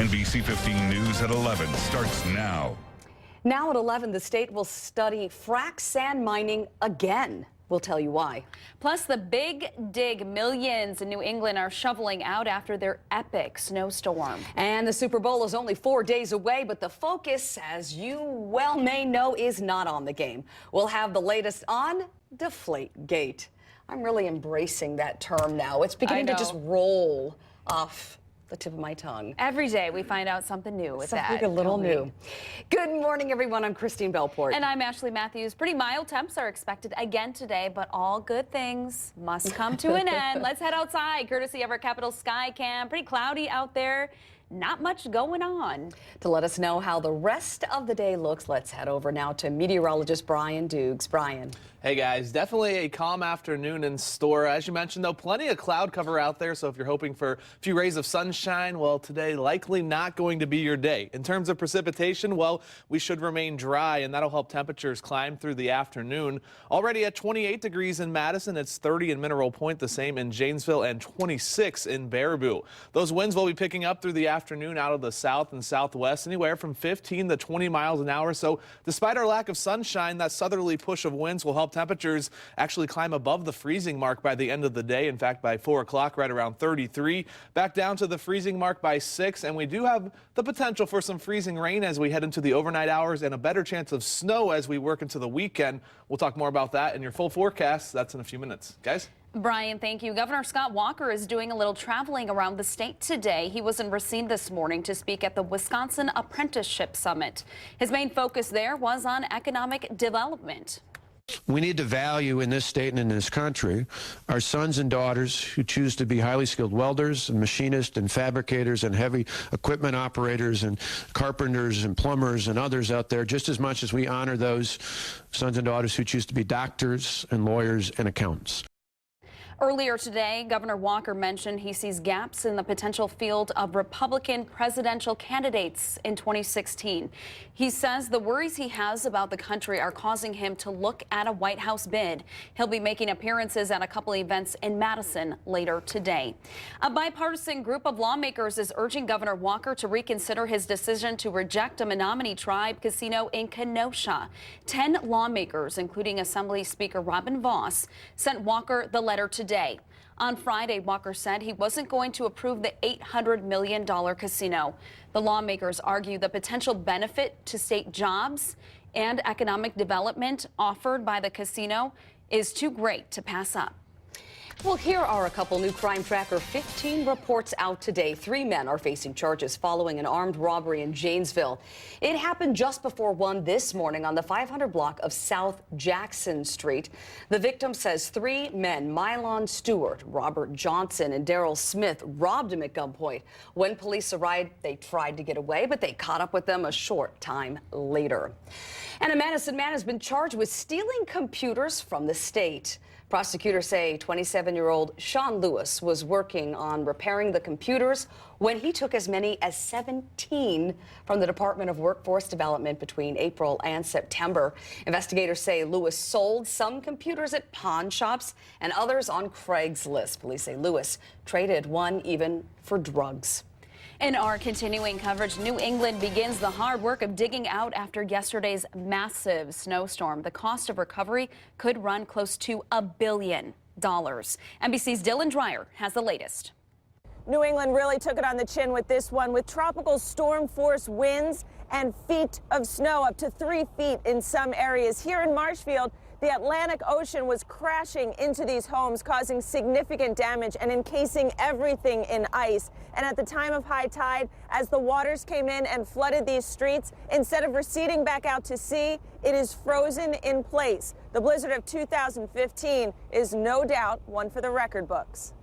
NBC 15 News at 11 starts now. Now at 11, the state will study frac sand mining again. We'll tell you why. Plus, the big dig. Millions in New England are shoveling out after their epic snowstorm. And the Super Bowl is only 4 days away, but the focus, as you well may know, is not on the game. We'll have the latest on Deflategate. I'm really embracing that term now. It's beginning to just roll off the tip of my tongue. Every day we find out something new with that. Something a little new. Good morning, everyone. I'm Christine Belport. And I'm Ashley Matthews. Pretty mild temps are expected again today, but all good things must come to an end. Let's head outside, courtesy of our Capital Sky Cam. Pretty cloudy out there. Not much going on. To let us know how the rest of the day looks, let's head over now to meteorologist Brian Dukes. Brian. Hey guys, definitely a calm afternoon in store. As you mentioned, though, plenty of cloud cover out there, so if you're hoping for a few rays of sunshine, well, today likely not going to be your day. In terms of precipitation, well, we should remain dry, and that'll help temperatures climb through the afternoon. Already at 28 degrees in Madison, it's 30 in Mineral Point, the same in Janesville, and 26 in Baraboo. Those winds will be picking up through the afternoon out of the south and southwest, anywhere from 15 to 20 miles an hour. So despite our lack of sunshine, that southerly push of winds will help temperatures actually climb above the freezing mark by the end of the day. In fact, by 4 o'clock, right around 33, back down to the freezing mark by 6. And we do have the potential for some freezing rain as we head into the overnight hours and a better chance of snow as we work into the weekend. We'll talk more about that in your full forecast. That's in a few minutes. Guys? Brian, thank you. Governor Scott Walker is doing a little traveling around the state today. He was in Racine this morning to speak at the Wisconsin Apprenticeship Summit. His main focus there was on economic development. We need to value in this state and in this country our sons and daughters who choose to be highly skilled welders and machinists and fabricators and heavy equipment operators and carpenters and plumbers and others out there, just as much as we honor those sons and daughters who choose to be doctors and lawyers and accountants. Earlier today, Governor Walker mentioned he sees gaps in the potential field of Republican presidential candidates in 2016. He says the worries he has about the country are causing him to look at a White House bid. He'll be making appearances at a couple events in Madison later today. A bipartisan group of lawmakers is urging Governor Walker to reconsider his decision to reject a Menominee Tribe casino in Kenosha. 10 lawmakers, including Assembly Speaker Robin Vos, sent Walker the letter today. On Friday, Walker said he wasn't going to approve the $800 million casino. The lawmakers argue the potential benefit to state jobs and economic development offered by the casino is too great to pass up. Well, here are a couple new Crime Tracker 15 reports out today. 3 men are facing charges following an armed robbery in Janesville. It happened just before 1 this morning on the 500 block of South Jackson Street. The victim says 3 men, Mylon Stewart, Robert Johnson, and Daryl Smith, robbed him at gunpoint. When police arrived, they tried to get away, but they caught up with them a short time later. And a Madison man has been charged with stealing computers from the state. Prosecutors say 27-year-old Sean Lewis was working on repairing the computers when he took as many as 17 from the Department of Workforce Development between April and September. Investigators say Lewis sold some computers at pawn shops and others on Craigslist. Police say Lewis traded one even for drugs. In our continuing coverage, New England begins the hard work of digging out after yesterday's massive snowstorm. The cost of recovery could run close to $1 billion. NBC's Dylan Dreyer has the latest. New England really took it on the chin with this one, with tropical storm force winds and feet of snow, up to 3 feet in some areas. Here in Marshfield, the Atlantic Ocean was crashing into these homes, causing significant damage and encasing everything in ice. And at the time of high tide, as the waters came in and flooded these streets, instead of receding back out to sea, it is frozen in place. The blizzard of 2015 is no doubt one for the record books.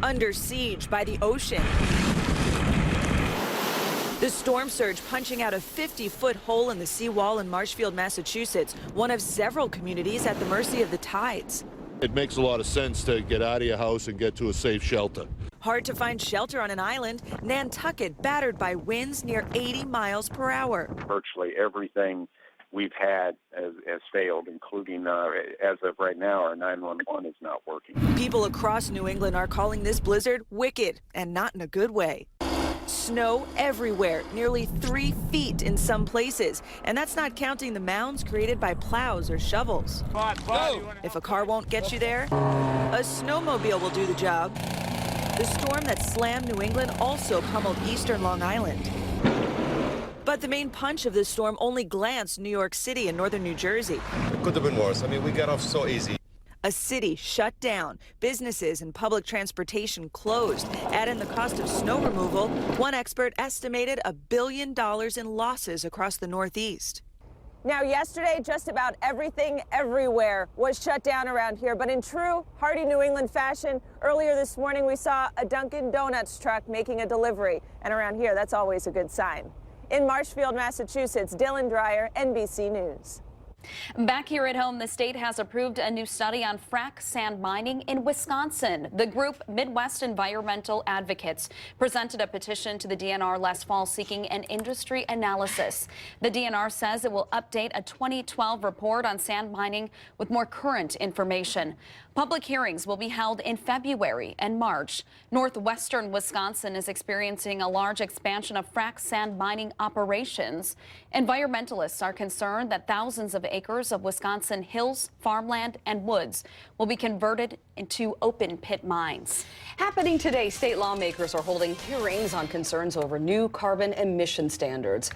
Under siege by the ocean. The storm surge punching out a 50-foot hole in the seawall in Marshfield, Massachusetts, one of several communities at the mercy of the tides. It makes a lot of sense to get out of your house and get to a safe shelter. Hard to find shelter on an island, Nantucket battered by winds near 80 miles per hour. Virtually everything we've had has failed, including, as of right now, our 911 is not working. People across New England are calling this blizzard wicked, and not in a good way. Snow everywhere, nearly 3 feet in some places. And that's not counting the mounds created by plows or shovels. If a car won't get you there, a snowmobile will do the job. The storm that slammed New England also pummeled eastern Long Island. But the main punch of this storm only glanced New York City and northern New Jersey. It could have been worse. I mean, we got off so easy. A city shut down, businesses and public transportation closed. Add in the cost of snow removal, one expert estimated $1 billion in losses across the Northeast. Now, yesterday, just about everything everywhere was shut down around here. But in true hardy New England fashion, earlier this morning we saw a Dunkin' Donuts truck making a delivery. And around here, that's always a good sign. In Marshfield, Massachusetts, Dylan Dreyer, NBC News. Back here at home, the state has approved a new study on frac sand mining in Wisconsin. The group Midwest Environmental Advocates presented a petition to the DNR last fall seeking an industry analysis. The DNR says it will update a 2012 report on sand mining with more current information. Public hearings will be held in February and March. Northwestern Wisconsin is experiencing a large expansion of frac sand mining operations. Environmentalists are concerned that thousands of acres of Wisconsin hills, farmland, and woods will be converted into open pit mines. Happening today, state lawmakers are holding hearings on concerns over new carbon emission standards.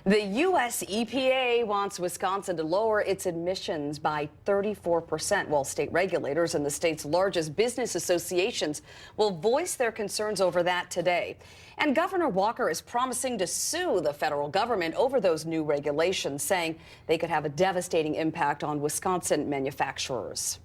The U.S. EPA wants Wisconsin to lower its emissions by 34%, while state regulators and the state's largest business associations will voice their concerns over that today. And Governor Walker is promising to sue the federal government over those new regulations, saying they could have a devastating impact on Wisconsin manufacturers.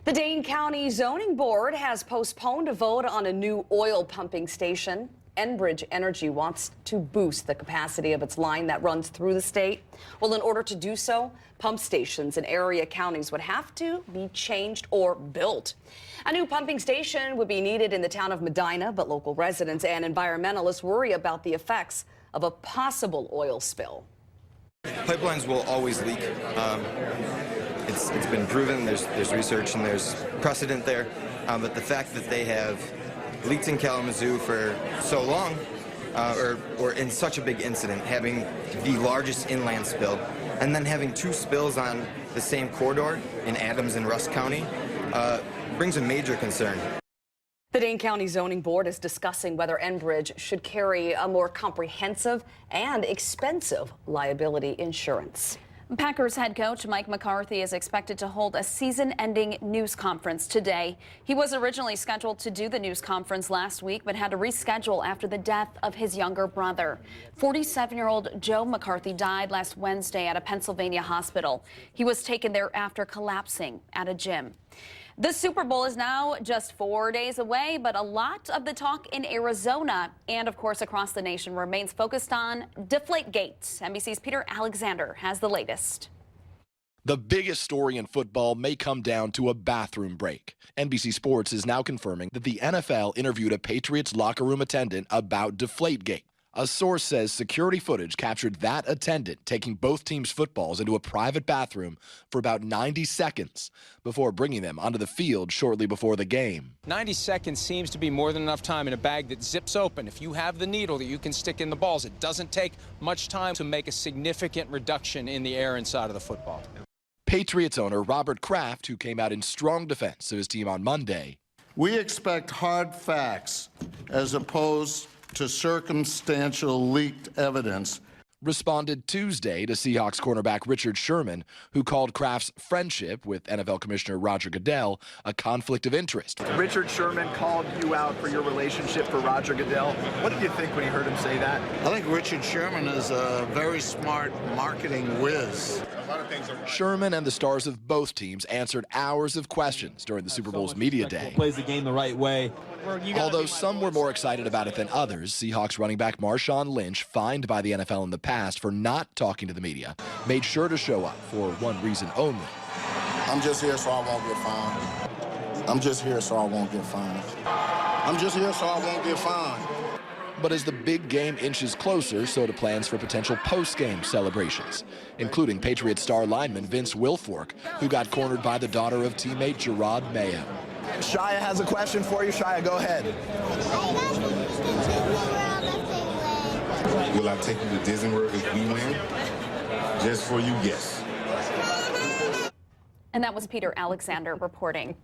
The Dane County Zoning Board has postponed a vote on a new oil pumping station. Enbridge Energy wants to boost the capacity of its line that runs through the state. Well, in order to do so, pump stations in area counties would have to be changed or built. A new pumping station would be needed in the town of Medina, but local residents and environmentalists worry about the effects of a possible oil spill. Pipelines will always leak. It's been proven. There's research and there's precedent there. But the fact that they have leaked in Kalamazoo for so long, or in such a big incident, having the largest inland spill, and then having 2 spills on the same corridor in Adams and Rusk County, brings a major concern. The Dane County Zoning Board is discussing whether Enbridge should carry a more comprehensive and expensive liability insurance. Packers head coach Mike McCarthy is expected to hold a season-ending news conference today. He was originally scheduled to do the news conference last week, but had to reschedule after the death of his younger brother. 47-year-old Joe McCarthy died last Wednesday at a Pennsylvania hospital. He was taken there after collapsing at a gym. The Super Bowl is now just 4 days away, but a lot of the talk in Arizona and, of course, across the nation remains focused on Deflategate. NBC's Peter Alexander has the latest. The biggest story in football may come down to a bathroom break. NBC Sports is now confirming that the NFL interviewed a Patriots locker room attendant about Deflategate. A source says security footage captured that attendant taking both teams' footballs into a private bathroom for about 90 seconds before bringing them onto the field shortly before the game. 90 seconds seems to be more than enough time in a bag that zips open. If you have the needle that you can stick in the balls, it doesn't take much time to make a significant reduction in the air inside of the football. Patriots owner Robert Kraft, who came out in strong defense of his team on Monday. We expect hard facts as opposed to circumstantial leaked evidence. Responded Tuesday to Seahawks cornerback Richard Sherman, who called Kraft's friendship with NFL Commissioner Roger Goodell a conflict of interest. Richard Sherman called you out for your relationship for Roger Goodell. What did you think when you heard him say that? I think Richard Sherman is a very smart marketing whiz. Sherman and the stars of both teams answered hours of questions during the Super Bowl's media day. Plays the game the right way. Although some were more excited about it than others, Seahawks running back Marshawn Lynch, fined by the NFL in the past for not talking to the media, made sure to show up for one reason only. I'm just here so I won't get fined. I'm just here so I won't get fined. I'm just here so I won't get fined. But as the big game inches closer, so do plans for potential post-game celebrations, including Patriots star lineman Vince Wilfork, who got cornered by the daughter of teammate Gerard Mayo. Shia has a question for you. Shia, go ahead. Will I take you to Disney World if we win? Just for you, yes. And that was Peter Alexander reporting.